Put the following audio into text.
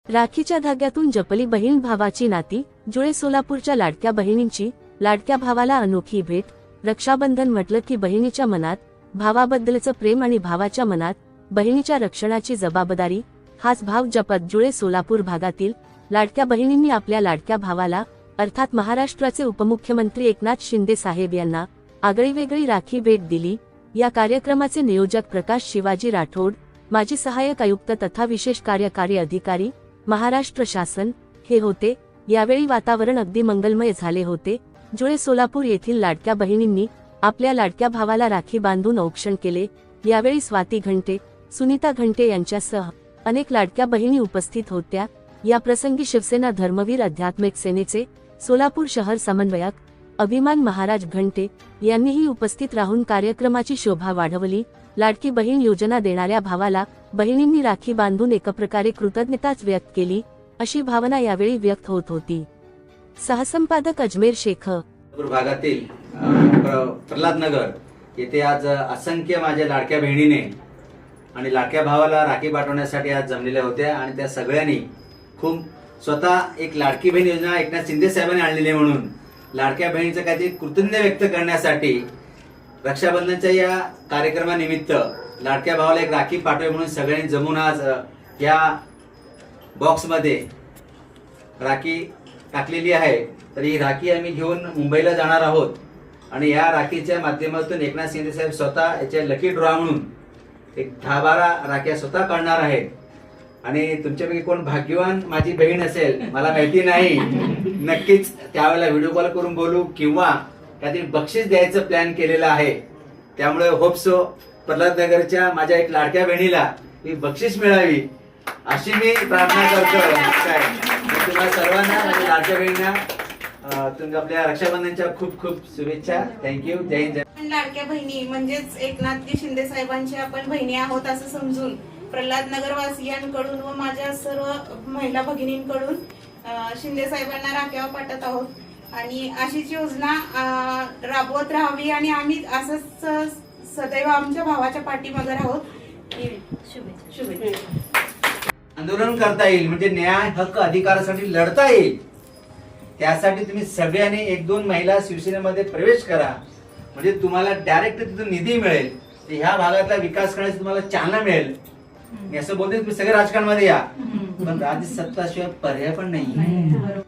राखीच्या धाग्यातून जपली बहीण भावाची नाती, जुळे सोलापूरच्या लाडक्या बहिणींची लाडक्या भावाला अनोखी भेट। रक्षाबंधन म्हटलं की बहिणीच्या मनात भावाबद्दलचं प्रेम आणि भावाच्या मनात बहिणीच्या रक्षणाची जबाबदारी हाच भाव जपत जुळे सोलापूर भागातील लाडक्या बहिणींनी आपल्या लाडक्या भावाला अर्थात महाराष्ट्राचे उपमुख्यमंत्री एकनाथ शिंदे साहेब यांना आगळीवेगळी राखी भेट दिली। या कार्यक्रमाचे नियोजक प्रकाश शिवाजी राठोड, माजी सहाय्यक आयुक्त तथा विशेष कार्यकारी अधिकारी महाराष्ट्र शासन हे होते। यावेळी वातावरण अगदी मंगलमय झाले होते। जुळे सोलापूर येथील लाडक्या बहिणींनी आपल्या लाडक्या भावाला राखी बांधून औक्षण केले। यावेळी स्वाती घंटे, सुनीता घंटे यांच्यासह अनेक लाडक्या बहिणी उपस्थित होत्या। या प्रसंगी शिवसेना धर्मवीर आध्यात्मिक सेनेचे सोलापूर शहर समन्वयक अभिमान महाराज घंटे यांनीही उपस्थित राहून कार्यक्रमाची शोभा वाढवली। लाडकी बहीण योजना देणाऱ्या भावाला बहिणींनी राखी बांधून एकप्रकारे कृतज्ञताच व्यक्त केली, अशी भावना यावेळी व्यक्त होत होती। सहसंपादक अजमेर शेख भागातील प्रल्हाद नगर येथे आज असंख्य माझ्या लाडक्या बहिणीने आणि लाडक्या भावाला राखी पाठवण्यासाठी आज जमलेल्या होत्या आणि त्या सगळ्यांनी खूप स्वतः एक लाडकी बहीण योजना एकनाथ शिंदे साहेबांनी आणलेली म्हणून लाडक्या बहिणीचं काहीतरी कृतज्ञता व्यक्त करण्यासाठी रक्षाबंधनच्या या कार्यक्रमानिमित्त लाडक्या भावाला एक राखी पाठवे म्हणून सगळ्यांनी जमून आज या बॉक्समध्ये राखी टाकलेली आहे। तर ही राखी आम्ही घेऊन मुंबईला जाणार आहोत आणि या राखीच्या माध्यमातून एकनाथ शिंदे साहेब स्वतः याच्या लकी ड्रॉ म्हणून एक 10-12 राख्या स्वतः काढणार आहेत आणि तुमच्यापैकी कोण भाग्यवान माझी बहीण असेल मला माहिती नाही, नक्कीच त्यावेळेला व्हिडिओ कॉल करून बोलू किंवा काहीतरी बक्षीस द्यायचं प्लॅन केलेलं आहे। त्यामुळे होप सो प्रल्हाद नगरच्या माझ्या एक लाडक्या बहिणीला ही बक्षीस मिळावी अशी मी प्रार्थना करतो। काय तुम्हाला सर्वांना माझ्या लाडक्या बहिणींना तुमच्या आपल्या रक्षाबंधनच्या खूप खूप शुभेच्छा। थँक्यू। जय हिंद। लाडक्या बहिणी म्हणजेच एकनाथजी शिंदे साहेबांच्या आपण बहिणी आहोत असं समजून प्रल्हाद नगर वासियांकडून व माझ्या सर्व महिला भगिनींकडून शिंदे साहेबांना राख्या पाठवत आहोत आणि अशीच योजना राबवत राहावी आणि आम्ही असंच सदैव आमच्या भावाच्या पाठीमागे राहोत। शुभेच्छा। आंदोलन करता येईल म्हणजे न्याय हक्क अधिकारासाठी लढता येईल, त्यासाठी तुम्ही सगळ्यांनी 1-2 महिला शिवसेनेमध्ये प्रवेश करा म्हणजे तुम्हाला डायरेक्ट तिथून निधी मिळेल, ह्या भागातला विकास करण्याची तुम्हाला चालना मिळेल। मी असं बोलते तुम्ही सगळे राजकारणामध्ये या, पण राज्य सत्ताशिवाय पर्याय पण नाही।